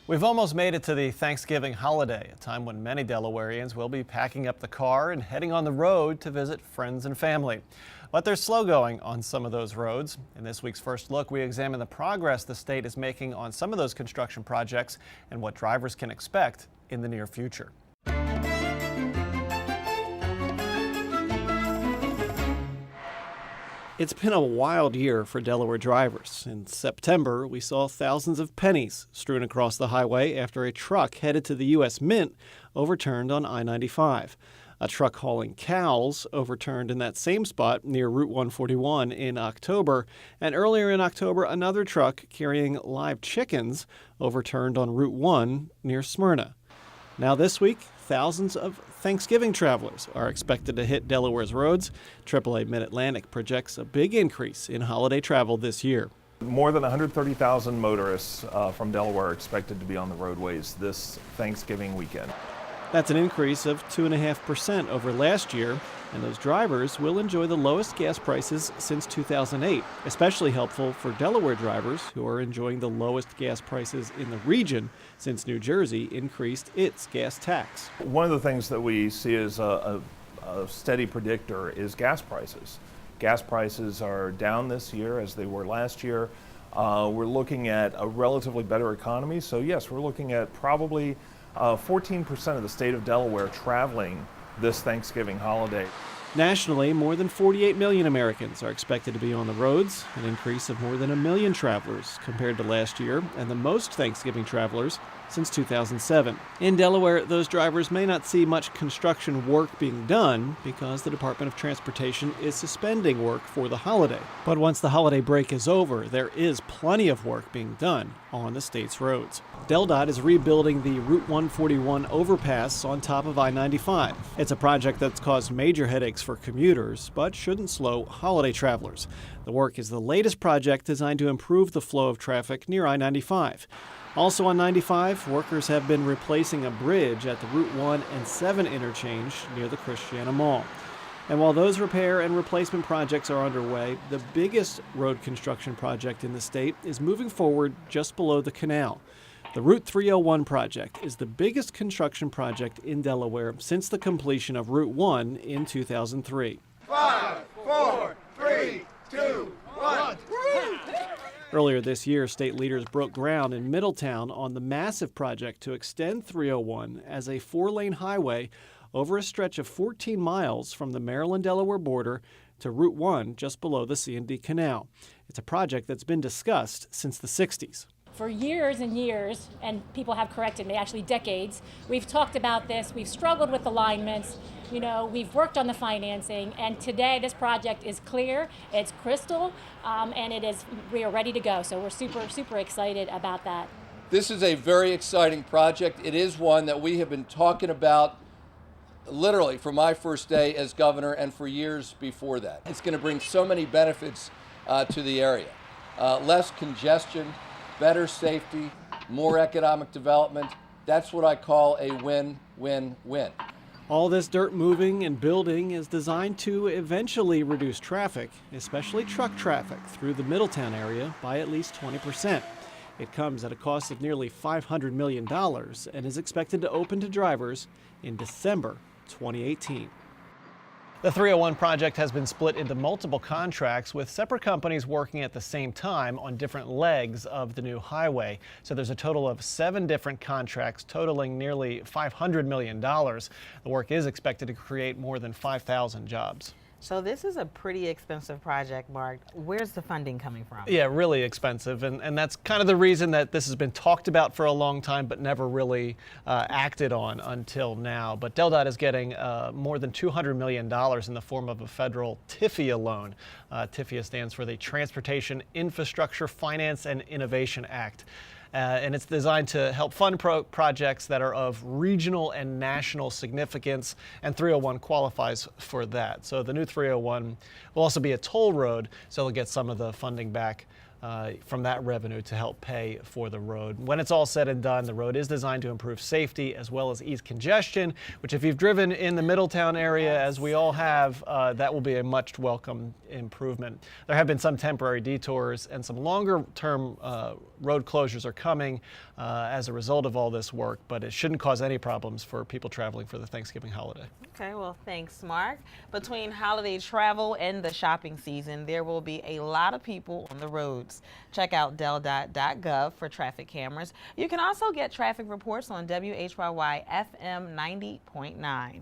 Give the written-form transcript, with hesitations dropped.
We've almost made it to the Thanksgiving holiday, a time when many Delawareans will be packing up the car and heading on the road to visit friends and family. But they're slow going on some of those roads. In this week's First Look, we examine the progress the state is making on some of those construction projects and what drivers can expect in the near future. It's been a wild year for Delaware drivers. In September, we saw thousands of pennies strewn across the highway after a truck headed to the U.S. Mint overturned on I-95. A truck hauling cows overturned in that same spot near Route 141 in October. And earlier in October, another truck carrying live chickens overturned on Route 1 near Smyrna. Now this week, thousands of Thanksgiving travelers are expected to hit Delaware's roads. AAA Mid-Atlantic projects a big increase in holiday travel this year. More than 130,000 motorists from Delaware are expected to be on the roadways this Thanksgiving weekend. That's an increase of 2.5% over last year, and those drivers will enjoy the lowest gas prices since 2008, especially helpful for Delaware drivers who are enjoying the lowest gas prices in the region since New Jersey increased its gas tax. One of the things that we see as a steady predictor is gas prices. Gas prices are down this year as they were last year. We're looking at a relatively better economy, so yes, we're looking at probably 14% of the state of Delaware traveling this Thanksgiving holiday. Nationally, more than 48 million Americans are expected to be on the roads, an increase of more than 1 million travelers compared to last year, and the most Thanksgiving travelers since 2007. In Delaware, those drivers may not see much construction work being done because the Department of Transportation is suspending work for the holiday. But once the holiday break is over, there is plenty of work being done on the state's roads. DelDOT is rebuilding the Route 141 overpass on top of I-95. It's a project that's caused major headaches for commuters, but shouldn't slow holiday travelers. The work is the latest project designed to improve the flow of traffic near I-95. Also on 95, workers have been replacing a bridge at the Route 1 and 7 interchange near the Christiana Mall. And while those repair and replacement projects are underway, the biggest road construction project in the state is moving forward just below the canal. The Route 301 project is the biggest construction project in Delaware since the completion of Route 1 in 2003. 5, 4, 3, 2, 1. Earlier this year, state leaders broke ground in Middletown on the massive project to extend 301 as a 4-lane highway over a stretch of 14 miles from the Maryland-Delaware border to Route 1 just below the C&D Canal. It's a project that's been discussed since the 60s. For years and years, and people have corrected me, actually decades, we've talked about this, we've struggled with alignments, we've worked on the financing, and today this project is clear, it's crystal, and we are ready to go. So we're super excited about that. This is a very exciting project. It is one that we have been talking about literally from my first day as governor and for years before that. It's going to bring so many benefits to the area. Less congestion, better safety, more economic development. That's what I call a win-win-win. All this dirt moving and building is designed to eventually reduce traffic, especially truck traffic, through the Middletown area by at least 20%. It comes at a cost of nearly $500 million and is expected to open to drivers in December 2018. The 301 project has been split into multiple contracts with separate companies working at the same time on different legs of the new highway. So there's a total of 7 different contracts totaling nearly $500 million. The work is expected to create more than 5,000 jobs. So this is a pretty expensive project, Mark. Where's the funding coming from? Yeah, really expensive, and that's kind of the reason that this has been talked about for a long time but never really acted on until now. But DelDOT is getting more than $200 million in the form of a federal TIFIA loan. TIFIA stands for the Transportation Infrastructure Finance and Innovation Act. And it's designed to help fund projects that are of regional and national significance, and 301 qualifies for that. So the new 301 will also be a toll road, so they'll get some of the funding back from that revenue to help pay for the road. When it's all said and done, the road is designed to improve safety as well as ease congestion, which if you've driven in the Middletown area, as we all have, that will be a much welcome improvement. There have been some temporary detours and some longer term road closures are coming as a result of all this work, but it shouldn't cause any problems for people traveling for the Thanksgiving holiday. Okay, well, thanks, Mark. Between holiday travel and the shopping season, there will be a lot of people on the roads. Check out del.gov for traffic cameras. You can also get traffic reports on WHYY FM 90.9.